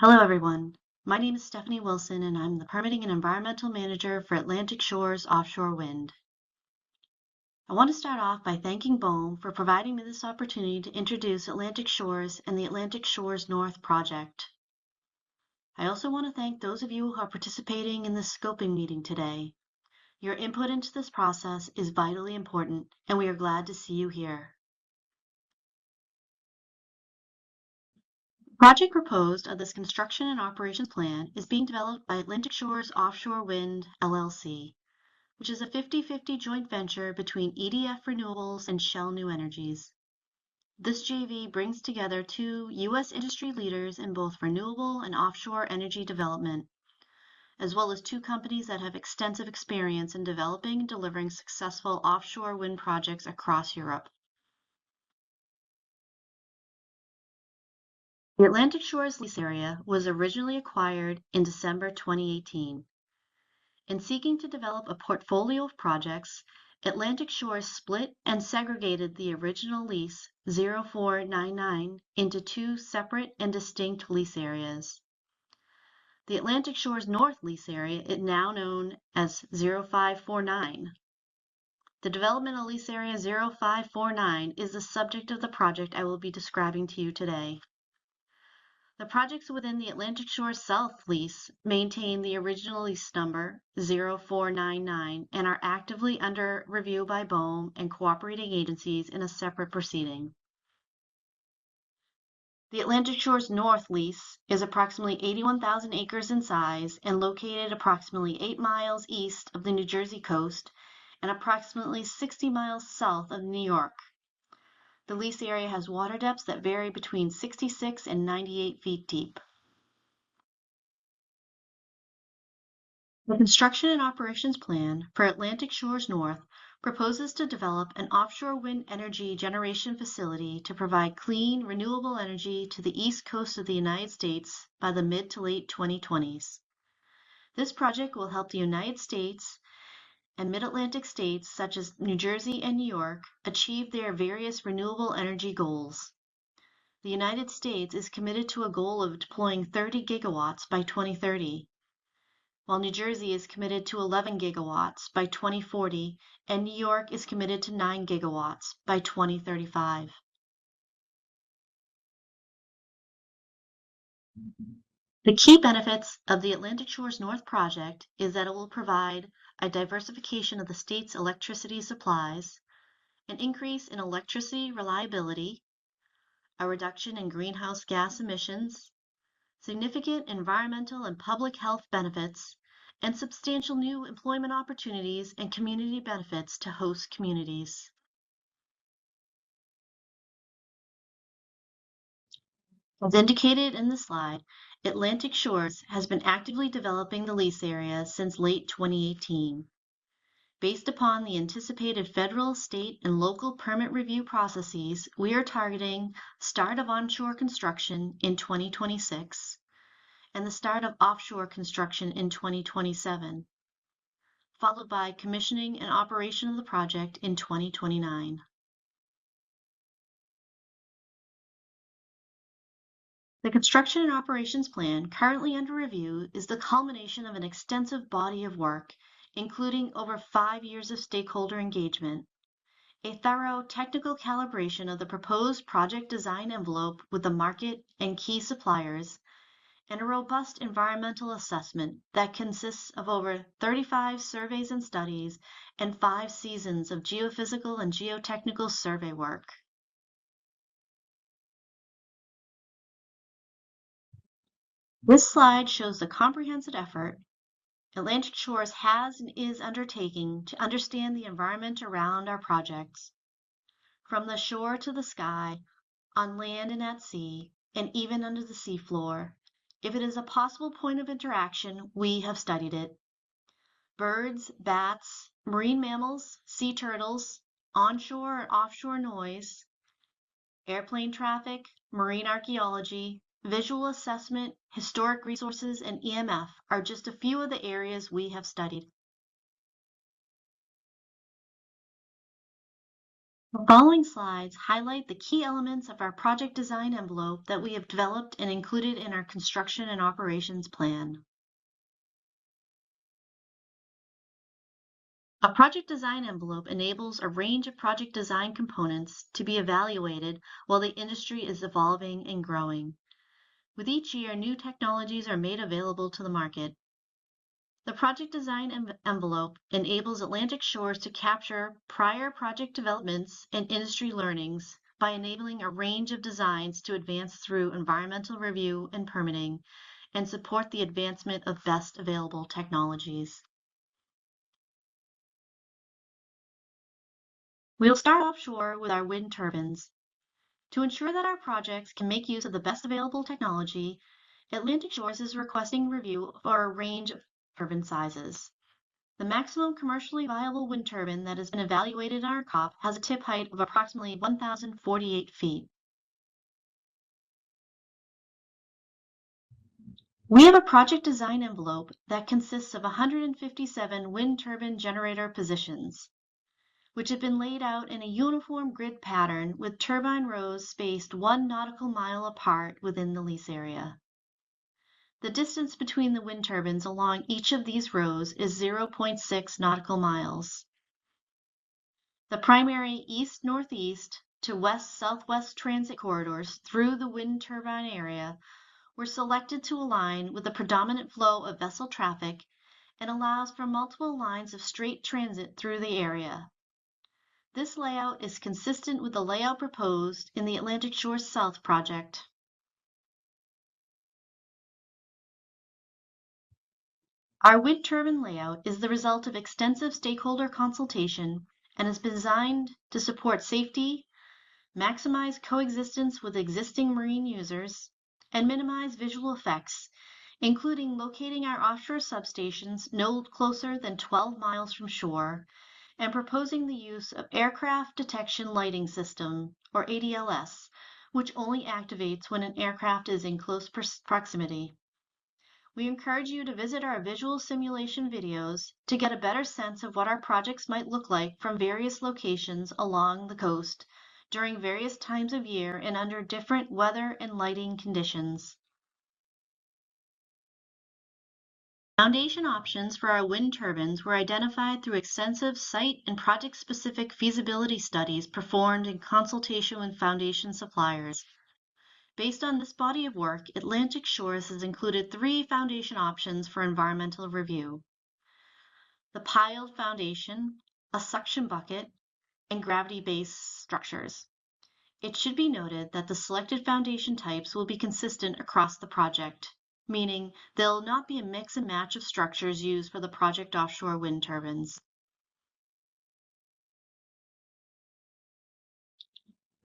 Hello, everyone. My name is Stephanie Wilson, and I'm the Permitting and Environmental Manager for Atlantic Shores Offshore Wind. I want to start off by thanking BOEM for providing me this opportunity to introduce Atlantic Shores and the Atlantic Shores North project. I also want to thank those of you who are participating in this scoping meeting today. Your input into this process is vitally important, and we are glad to see you here. The project proposed of this construction and operations plan is being developed by Atlantic Shores Offshore Wind, LLC, which is a 50-50 joint venture between EDF Renewables and Shell New Energies. This JV brings together two U.S. industry leaders in both renewable and offshore energy development, as well as two companies that have extensive experience in developing and delivering successful offshore wind projects across Europe. The Atlantic Shores lease area was originally acquired in December 2018. In seeking to develop a portfolio of projects, Atlantic Shores split and segregated the original lease 0499 into two separate and distinct lease areas. The Atlantic Shores North lease area is now known as 0549. The developmental lease area 0549 is the subject of the project I will be describing to you today. The projects within the Atlantic Shores South lease maintain the original lease number 0499 and are actively under review by BOEM and cooperating agencies in a separate proceeding. The Atlantic Shores North lease is approximately 81,000 acres in size and located approximately 8 miles east of the New Jersey coast and approximately 60 miles south of New York. The lease area has water depths that vary between 66 and 98 feet deep. The construction and operations plan for Atlantic Shores North proposes to develop an offshore wind energy generation facility to provide clean, renewable energy to the east coast of the United States by the mid to late 2020s. This project will help the United States and mid-Atlantic states such as New Jersey and New York achieve their various renewable energy goals. The United States is committed to a goal of deploying 30 gigawatts by 2030, while New Jersey is committed to 11 gigawatts by 2040, and New York is committed to 9 gigawatts by 2035. The key benefits of the Atlantic Shores North project is that it will provide a diversification of the state's electricity supplies, an increase in electricity reliability, a reduction in greenhouse gas emissions, significant environmental and public health benefits, and substantial new employment opportunities and community benefits to host communities. As indicated in the slide, Atlantic Shores has been actively developing the lease area since late 2018. Based upon the anticipated federal, state, and local permit review processes, we are targeting start of onshore construction in 2026 and the start of offshore construction in 2027, followed by commissioning and operation of the project in 2029. The construction and operations plan currently under review is the culmination of an extensive body of work, including over 5 years of stakeholder engagement, a thorough technical calibration of the proposed project design envelope with the market and key suppliers, and a robust environmental assessment that consists of over 35 surveys and studies and 5 seasons of geophysical and geotechnical survey work. This slide shows the comprehensive effort Atlantic Shores has and is undertaking to understand the environment around our projects, from the shore to the sky, on land and at sea, and even under the seafloor. If it is a possible point of interaction, we have studied it. Birds, bats, marine mammals, sea turtles, onshore and offshore noise, airplane traffic, marine archaeology, visual assessment, historic resources, and EMF are just a few of the areas we have studied. The following slides highlight the key elements of our project design envelope that we have developed and included in our construction and operations plan. A project design envelope enables a range of project design components to be evaluated while the industry is evolving and growing. With each year, new technologies are made available to the market. The project design envelope enables Atlantic Shores to capture prior project developments and industry learnings by enabling a range of designs to advance through environmental review and permitting and support the advancement of best available technologies. We'll start offshore with our wind turbines. To ensure that our projects can make use of the best available technology, Atlantic Shores is requesting review for a range of turbine sizes. The maximum commercially viable wind turbine that has been evaluated in our COP has a tip height of approximately 1,048 feet. We have a project design envelope that consists of 157 wind turbine generator positions, which have been laid out in a uniform grid pattern with turbine rows spaced 1 nautical mile apart within the lease area. The distance between the wind turbines along each of these rows is 0.6 nautical miles. The primary east-northeast to west-southwest transit corridors through the wind turbine area were selected to align with the predominant flow of vessel traffic and allows for multiple lines of straight transit through the area. This layout is consistent with the layout proposed in the Atlantic Shores South project. Our wind turbine layout is the result of extensive stakeholder consultation and has been designed to support safety, maximize coexistence with existing marine users, and minimize visual effects, including locating our offshore substations no closer than 12 miles from shore, and proposing the use of Aircraft Detection Lighting System, or ADLS, which only activates when an aircraft is in close proximity. We encourage you to visit our visual simulation videos to get a better sense of what our projects might look like from various locations along the coast during various times of year and under different weather and lighting conditions. Foundation options for our wind turbines were identified through extensive site and project-specific feasibility studies performed in consultation with foundation suppliers. Based on this body of work, Atlantic Shores has included 3 foundation options for environmental review: the piled foundation, a suction bucket, and gravity-based structures. It should be noted that the selected foundation types will be consistent across the project, meaning there'll not be a mix and match of structures used for the project offshore wind turbines.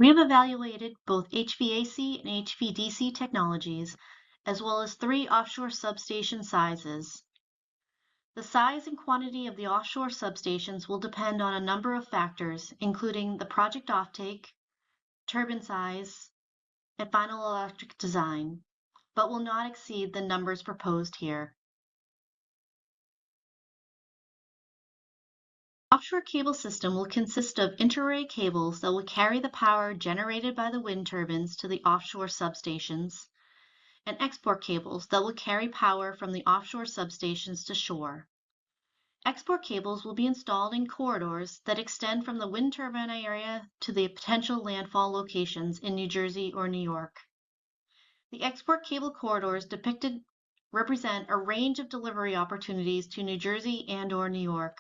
We have evaluated both HVAC and HVDC technologies, as well as 3 offshore substation sizes. The size and quantity of the offshore substations will depend on a number of factors, including the project offtake, turbine size, and final electric design, but will not exceed the numbers proposed here. Offshore cable system will consist of inter-array cables that will carry the power generated by the wind turbines to the offshore substations, and export cables that will carry power from the offshore substations to shore. Export cables will be installed in corridors that extend from the wind turbine area to the potential landfall locations in New Jersey or New York. The export cable corridors depicted represent a range of delivery opportunities to New Jersey and/or New York.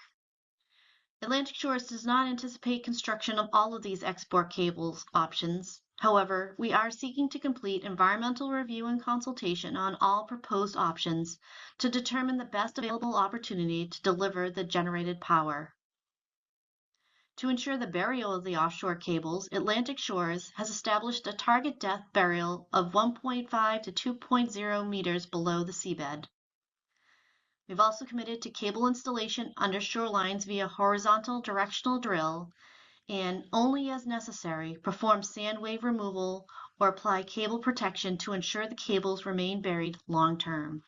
Atlantic Shores does not anticipate construction of all of these export cables options. However, we are seeking to complete environmental review and consultation on all proposed options to determine the best available opportunity to deliver the generated power. To ensure the burial of the offshore cables, Atlantic Shores has established a target depth burial of 1.5 to 2.0 meters below the seabed. We've also committed to cable installation under shorelines via horizontal directional drill and, only as necessary, perform sand wave removal or apply cable protection to ensure the cables remain buried long term.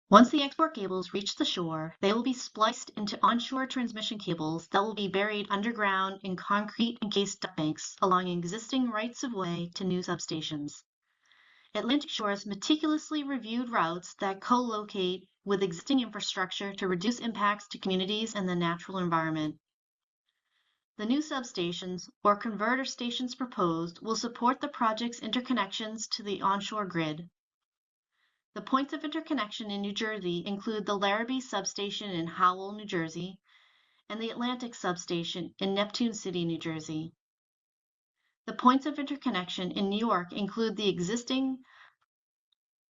Once the export cables reach the shore, they will be spliced into onshore transmission cables that will be buried underground in concrete encased duct banks along existing rights-of-way to new substations. Atlantic Shores meticulously reviewed routes that co-locate with existing infrastructure to reduce impacts to communities and the natural environment. The new substations, or converter stations proposed, will support the project's interconnections to the onshore grid. The points of interconnection in New Jersey include the Larrabee substation in Howell, New Jersey, and the Atlantic substation in Neptune City, New Jersey. The points of interconnection in New York include the existing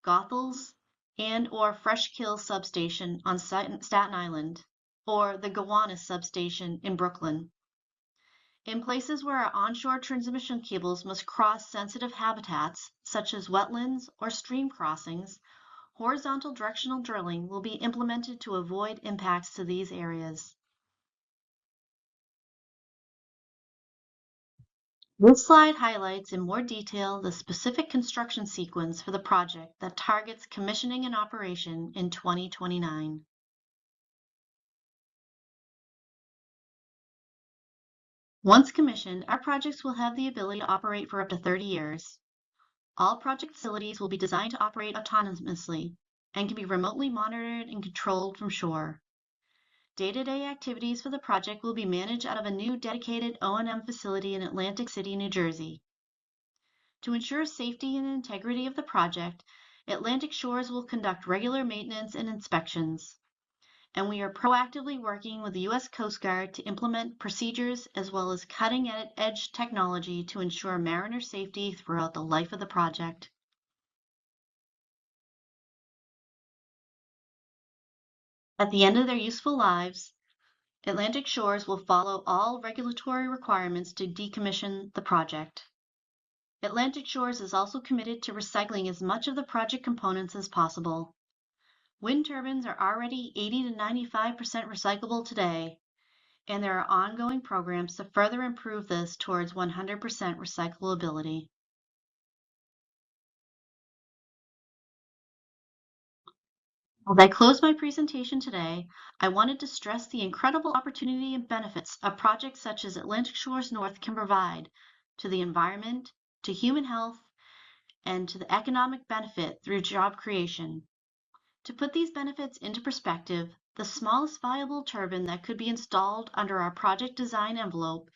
Goethals and/or Freshkill substation on Staten Island, or the Gowanus substation in Brooklyn. In places where our onshore transmission cables must cross sensitive habitats, such as wetlands or stream crossings, horizontal directional drilling will be implemented to avoid impacts to these areas. This slide highlights in more detail the specific construction sequence for the project that targets commissioning and operation in 2029. Once commissioned, our projects will have the ability to operate for up to 30 years. All project facilities will be designed to operate autonomously and can be remotely monitored and controlled from shore. Day-to-day activities for the project will be managed out of a new dedicated O&M facility in Atlantic City, New Jersey. To ensure safety and integrity of the project, Atlantic Shores will conduct regular maintenance and inspections, and we are proactively working with the U.S. Coast Guard to implement procedures as well as cutting-edge technology to ensure mariner safety throughout the life of the project. At the end of their useful lives, Atlantic Shores will follow all regulatory requirements to decommission the project. Atlantic Shores is also committed to recycling as much of the project components as possible. Wind turbines are already 80 to 95% recyclable today, and there are ongoing programs to further improve this towards 100% recyclability. As I close my presentation today, I wanted to stress the incredible opportunity and benefits a project such as Atlantic Shores North can provide to the environment, to human health, and to the economic benefit through job creation. To put these benefits into perspective, the smallest viable turbine that could be installed under our project design envelope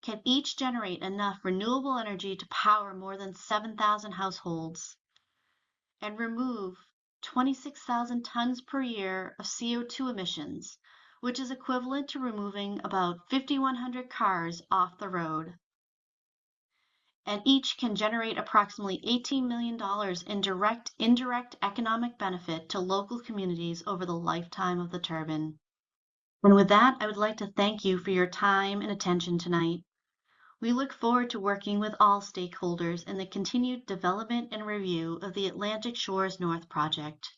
can each generate enough renewable energy to power more than 7,000 households and remove 26,000 tons per year of CO2 emissions, which is equivalent to removing about 5,100 cars off the road. And each can generate approximately $18 million in indirect economic benefit to local communities over the lifetime of the turbine. And with that, I would like to thank you for your time and attention tonight. We look forward to working with all stakeholders in the continued development and review of the Atlantic Shores North project.